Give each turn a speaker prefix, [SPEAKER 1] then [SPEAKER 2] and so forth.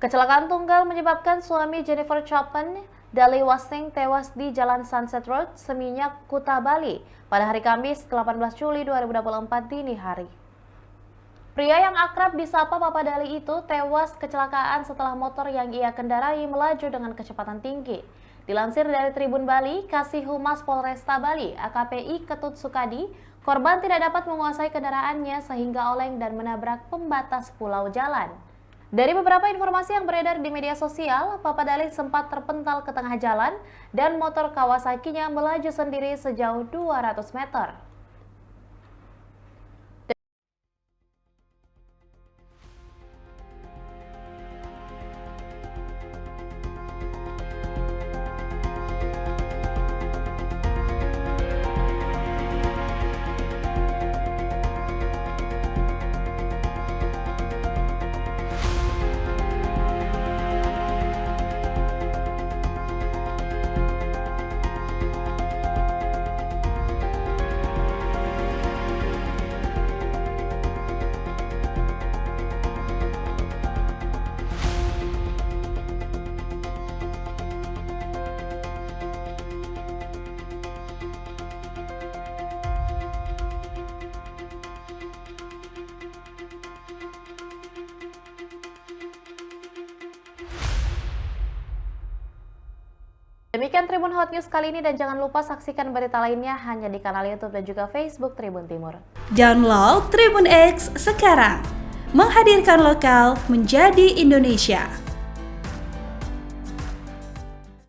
[SPEAKER 1] Kecelakaan tunggal menyebabkan suami Jennifer Chapman, Dali Wasing, tewas di Jalan Sunset Road, Seminyak, Kuta, Bali pada hari Kamis 18 Juli 2024 dini hari. Pria yang akrab disapa Papa Dali itu tewas kecelakaan setelah motor yang ia kendarai melaju dengan kecepatan tinggi. Dilansir dari Tribun Bali, Kasih Humas Polresta Bali, AKP Ketut Sukadi, korban tidak dapat menguasai kendaraannya sehingga oleng dan menabrak pembatas pulau jalan. Dari beberapa informasi yang beredar di media sosial, Papa Dali sempat terpental ke tengah jalan dan motor Kawasaki-nya melaju sendiri sejauh 200 meter. Demikian Tribun Hot News kali ini dan jangan lupa saksikan berita lainnya hanya di kanal YouTube dan juga Facebook Tribun Timur.
[SPEAKER 2] Download Tribun X sekarang, menghadirkan lokal menjadi Indonesia.